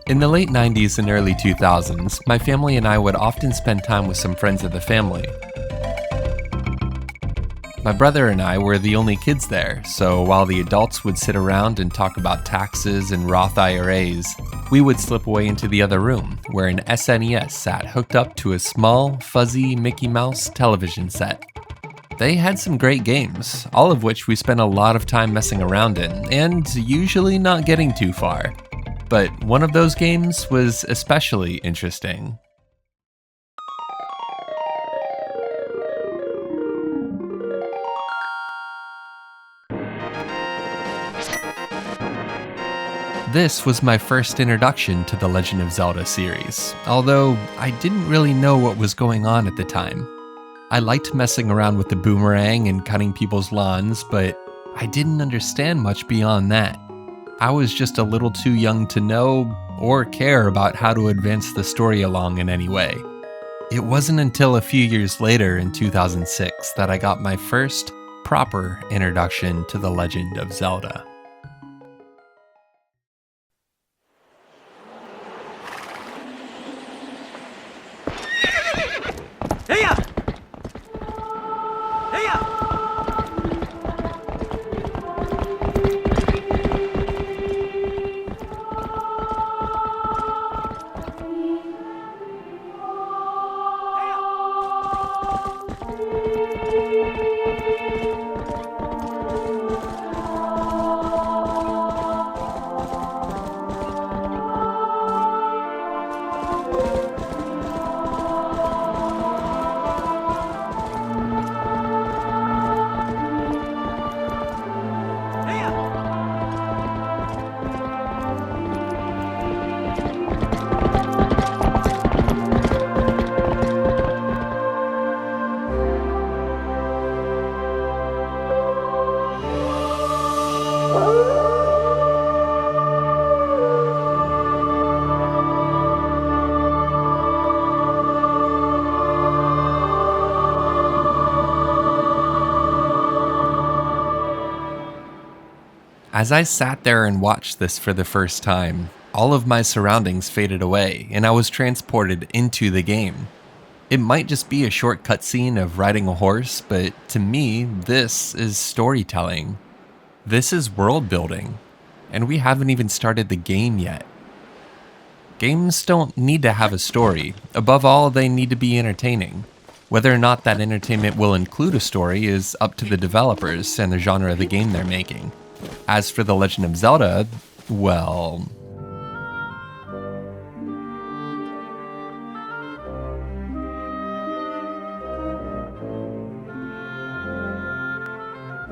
In the late 90s and early 2000s, my family and I would often spend time with some friends of the family. My brother and I were the only kids there, so while the adults would sit around and talk about taxes and Roth IRAs, we would slip away into the other room, where an SNES sat hooked up to a small, fuzzy Mickey Mouse television set. They had some great games, all of which we spent a lot of time messing around in, and usually not getting too far. But one of those games was especially interesting. This was my first introduction to the Legend of Zelda series, although I didn't really know what was going on at the time. I liked messing around with the boomerang and cutting people's lawns, but I didn't understand much beyond that. I was just a little too young to know or care about how to advance the story along in any way. It wasn't until a few years later in 2006 that I got my first proper introduction to the Legend of Zelda. As I sat there and watched this for the first time, all of my surroundings faded away and I was transported into the game. It might just be a short cutscene of riding a horse, but to me, this is storytelling. This is world building, and we haven't even started the game yet. Games don't need to have a story. Above all, they need to be entertaining. Whether or not that entertainment will include a story is up to the developers and the genre of the game they're making. As for The Legend of Zelda, well...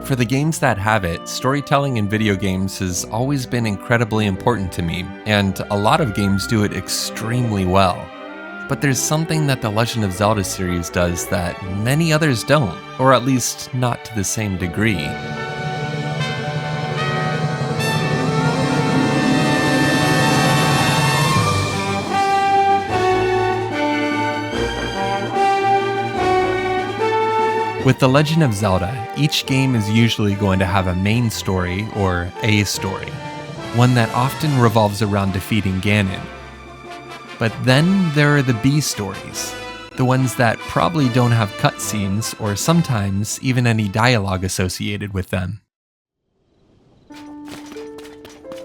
For the games that have it, storytelling in video games has always been incredibly important to me, and a lot of games do it extremely well. But there's something that the Legend of Zelda series does that many others don't, or at least not to the same degree. With The Legend of Zelda, each game is usually going to have a main story, or a story, one that often revolves around defeating Ganon. But then there are the B stories, the ones that probably don't have cutscenes or sometimes even any dialogue associated with them.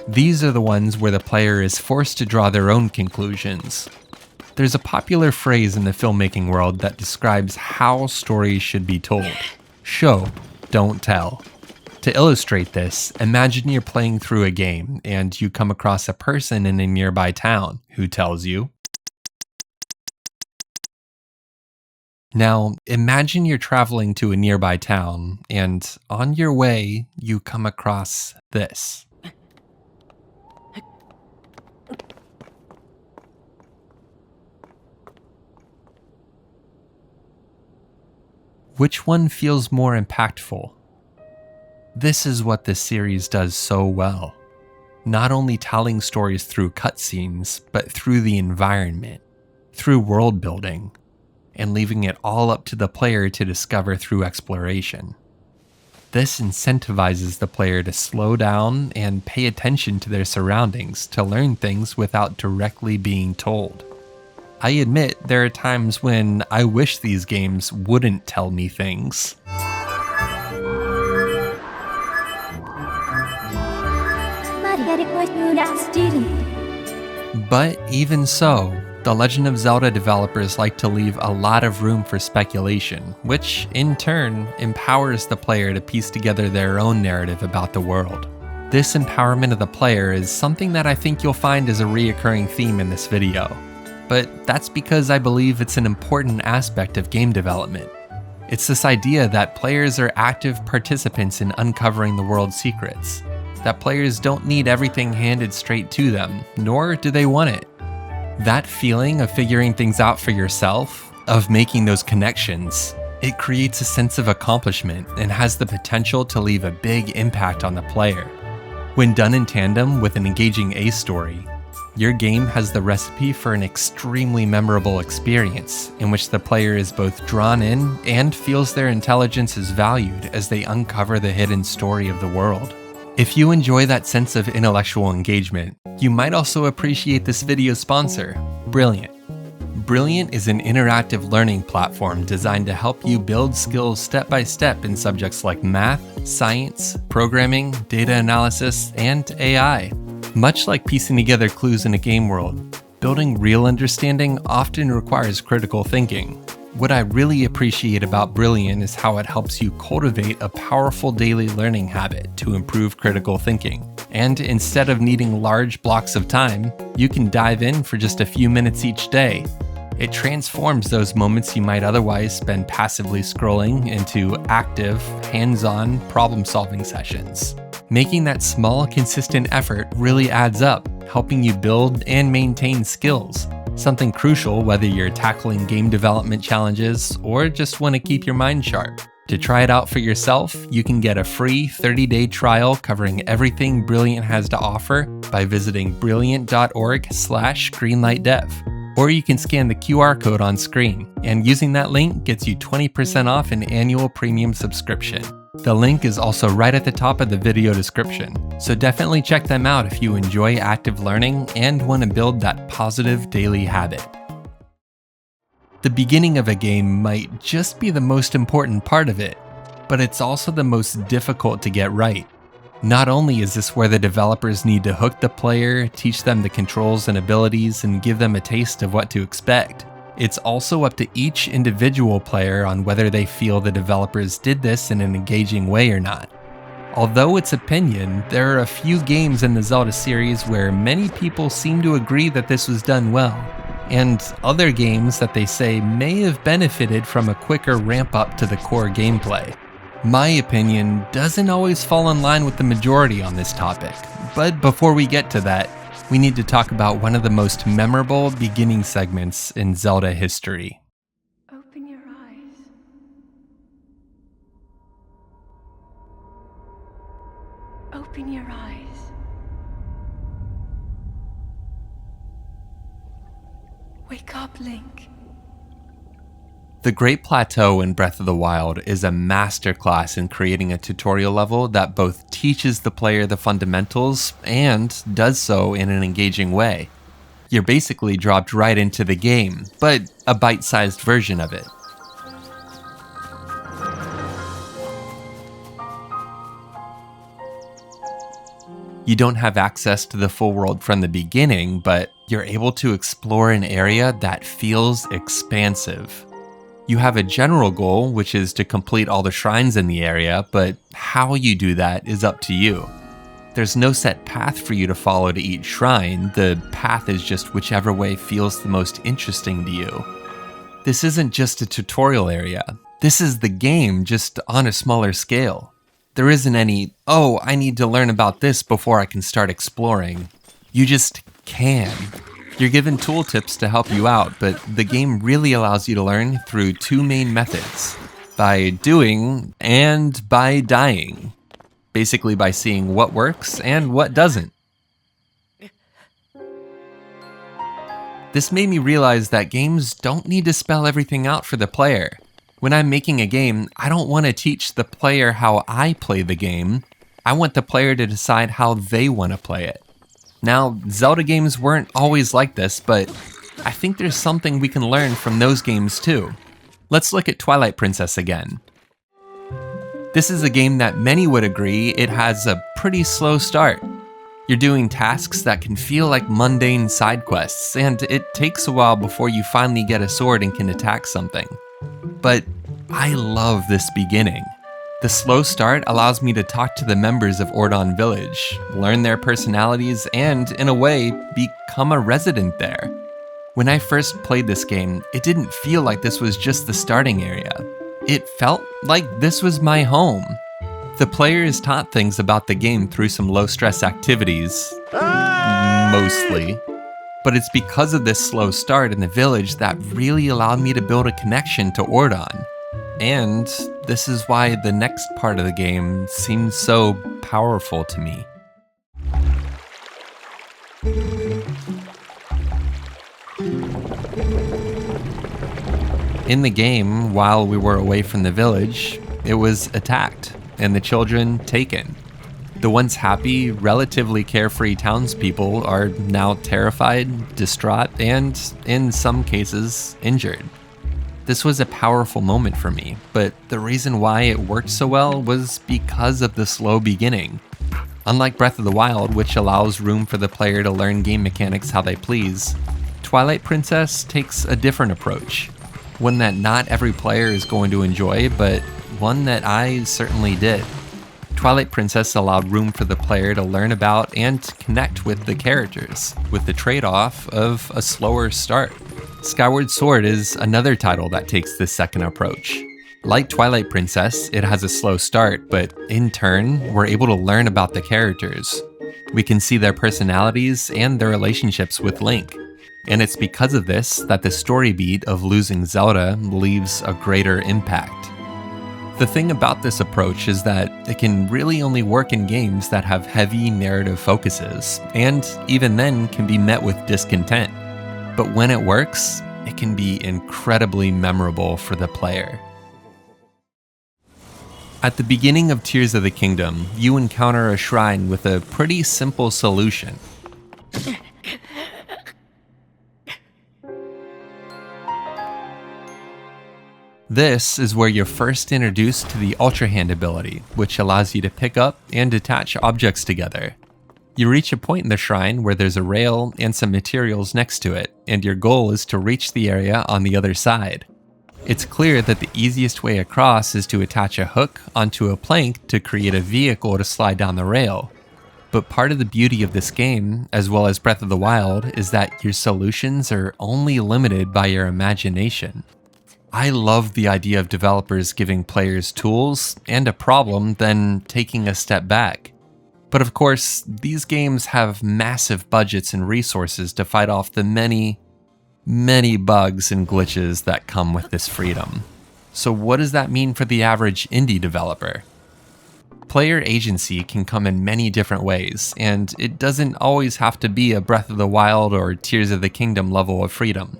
These are the ones where the player is forced to draw their own conclusions. There's a popular phrase in the filmmaking world that describes how stories should be told. Show, don't tell. To illustrate this, imagine you're playing through a game and you come across a person in a nearby town who tells you. Now, imagine you're traveling to a nearby town and on your way, you come across this. Which one feels more impactful? This is what this series does so well. Not only telling stories through cutscenes, but through the environment, through world building, and leaving it all up to the player to discover through exploration. This incentivizes the player to slow down and pay attention to their surroundings to learn things without directly being told. I admit there are times when I wish these games wouldn't tell me things. But even so, the Legend of Zelda developers like to leave a lot of room for speculation, which in turn empowers the player to piece together their own narrative about the world. This empowerment of the player is something that I think you'll find is a reoccurring theme in this video. But that's because I believe it's an important aspect of game development. It's this idea that players are active participants in uncovering the world's secrets, that players don't need everything handed straight to them, nor do they want it. That feeling of figuring things out for yourself, of making those connections, it creates a sense of accomplishment and has the potential to leave a big impact on the player. When done in tandem with an engaging A story, your game has the recipe for an extremely memorable experience in which the player is both drawn in and feels their intelligence is valued as they uncover the hidden story of the world. If you enjoy that sense of intellectual engagement, you might also appreciate this video's sponsor, Brilliant. Brilliant is an interactive learning platform designed to help you build skills step by step in subjects like math, science, programming, data analysis, and AI. Much like piecing together clues in a game world, building real understanding often requires critical thinking. What I really appreciate about Brilliant is how it helps you cultivate a powerful daily learning habit to improve critical thinking. And instead of needing large blocks of time, you can dive in for just a few minutes each day. It transforms those moments you might otherwise spend passively scrolling into active, hands-on problem-solving sessions. Making that small, consistent effort really adds up, helping you build and maintain skills. Something crucial whether you're tackling game development challenges or just want to keep your mind sharp. To try it out for yourself, you can get a free 30-day trial covering everything Brilliant has to offer by visiting brilliant.org/greenlightdev. Or you can scan the QR code on screen, and using that link gets you 20% off an annual premium subscription. The link is also right at the top of the video description, so definitely check them out if you enjoy active learning and want to build that positive daily habit. The beginning of a game might just be the most important part of it, but it's also the most difficult to get right. Not only is this where the developers need to hook the player, teach them the controls and abilities, and give them a taste of what to expect, it's also up to each individual player on whether they feel the developers did this in an engaging way or not. Although it's opinion, there are a few games in the Zelda series where many people seem to agree that this was done well, and other games that they say may have benefited from a quicker ramp up to the core gameplay. My opinion doesn't always fall in line with the majority on this topic, but before we get to that, we need to talk about one of the most memorable beginning segments in Zelda history. Open your eyes. Open your eyes. Wake up, Link. The Great Plateau in Breath of the Wild is a masterclass in creating a tutorial level that both teaches the player the fundamentals and does so in an engaging way. You're basically dropped right into the game, but a bite-sized version of it. You don't have access to the full world from the beginning, but you're able to explore an area that feels expansive. You have a general goal, which is to complete all the shrines in the area, but how you do that is up to you. There's no set path for you to follow to each shrine, the path is just whichever way feels the most interesting to you. This isn't just a tutorial area, this is the game just on a smaller scale. There isn't any, oh, I need to learn about this before I can start exploring. You just can. You're given tooltips to help you out, but the game really allows you to learn through two main methods: by doing and by dying. Basically by seeing what works and what doesn't. This made me realize that games don't need to spell everything out for the player. When I'm making a game, I don't want to teach the player how I play the game. I want the player to decide how they want to play it. Now, Zelda games weren't always like this, but I think there's something we can learn from those games too. Let's look at Twilight Princess again. This is a game that many would agree it has a pretty slow start. You're doing tasks that can feel like mundane side quests, and it takes a while before you finally get a sword and can attack something. But I love this beginning. The slow start allows me to talk to the members of Ordon Village, learn their personalities, and, in a way, become a resident there. When I first played this game, it didn't feel like this was just the starting area. It felt like this was my home. The player is taught things about the game through some low-stress activities, mostly. But it's because of this slow start in the village that really allowed me to build a connection to Ordon. And this is why the next part of the game seems so powerful to me. In the game, while we were away from the village, it was attacked and the children taken. The once happy, relatively carefree townspeople are now terrified, distraught, and, in some cases, injured. This was a powerful moment for me, but the reason why it worked so well was because of the slow beginning. Unlike Breath of the Wild, which allows room for the player to learn game mechanics how they please, Twilight Princess takes a different approach. One that not every player is going to enjoy, but one that I certainly did. Twilight Princess allowed room for the player to learn about and connect with the characters, with the trade-off of a slower start. Skyward Sword is another title that takes this second approach. Like Twilight Princess, it has a slow start, but in turn, we're able to learn about the characters. We can see their personalities and their relationships with Link. And it's because of this that the story beat of losing Zelda leaves a greater impact. The thing about this approach is that it can really only work in games that have heavy narrative focuses, and even then can be met with discontent. But when it works, it can be incredibly memorable for the player. At the beginning of Tears of the Kingdom, you encounter a shrine with a pretty simple solution. This is where you're first introduced to the Ultra Hand ability, which allows you to pick up and detach objects together. You reach a point in the shrine where there's a rail and some materials next to it, and your goal is to reach the area on the other side. It's clear that the easiest way across is to attach a hook onto a plank to create a vehicle to slide down the rail. But part of the beauty of this game, as well as Breath of the Wild, is that your solutions are only limited by your imagination. I love the idea of developers giving players tools and a problem, then taking a step back. But of course, these games have massive budgets and resources to fight off the many bugs and glitches that come with this freedom. So what does that mean for the average indie developer? Player agency can come in many different ways, and it doesn't always have to be a Breath of the Wild or Tears of the Kingdom level of freedom.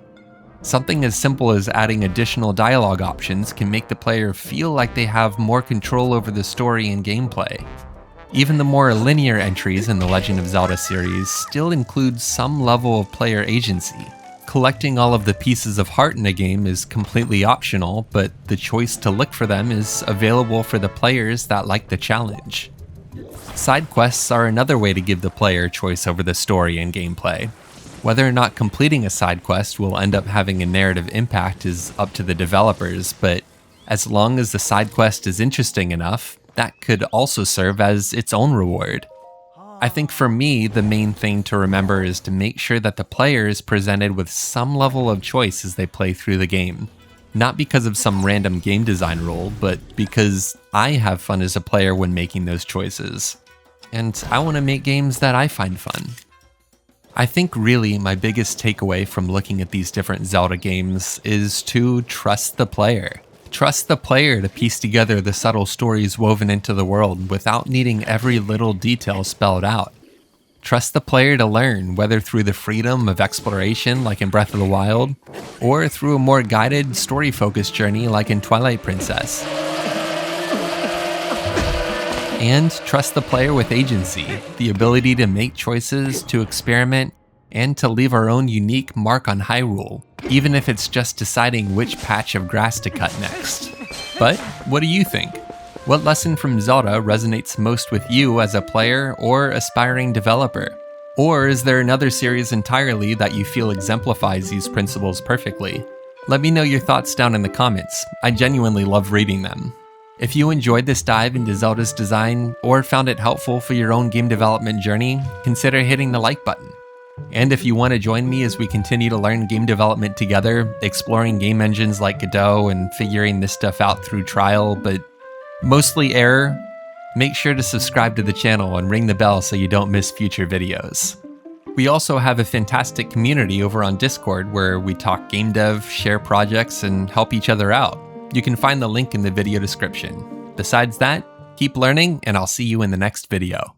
Something as simple as adding additional dialogue options can make the player feel like they have more control over the story and gameplay. Even the more linear entries in the Legend of Zelda series still include some level of player agency. Collecting all of the pieces of heart in a game is completely optional, but the choice to look for them is available for the players that like the challenge. Side quests are another way to give the player choice over the story and gameplay. Whether or not completing a side quest will end up having a narrative impact is up to the developers, but as long as the side quest is interesting enough, that could also serve as its own reward. I think for me, the main thing to remember is to make sure that the player is presented with some level of choice as they play through the game. Not because of some random game design rule, but because I have fun as a player when making those choices. And I want to make games that I find fun. I think really my biggest takeaway from looking at these different Zelda games is to trust the player. Trust the player to piece together the subtle stories woven into the world without needing every little detail spelled out. Trust the player to learn, whether through the freedom of exploration like in Breath of the Wild, or through a more guided, story-focused journey like in Twilight Princess. And trust the player with agency, the ability to make choices, to experiment, and to leave our own unique mark on Hyrule, even if it's just deciding which patch of grass to cut next. But what do you think? What lesson from Zelda resonates most with you as a player or aspiring developer? Or is there another series entirely that you feel exemplifies these principles perfectly? Let me know your thoughts down in the comments. I genuinely love reading them. If you enjoyed this dive into Zelda's design or found it helpful for your own game development journey, consider hitting the like button. And if you want to join me as we continue to learn game development together, exploring game engines like Godot and figuring this stuff out through trial, but mostly error, make sure to subscribe to the channel and ring the bell so you don't miss future videos. We also have a fantastic community over on Discord where we talk game dev, share projects, and help each other out. You can find the link in the video description. Besides that, keep learning, and I'll see you in the next video.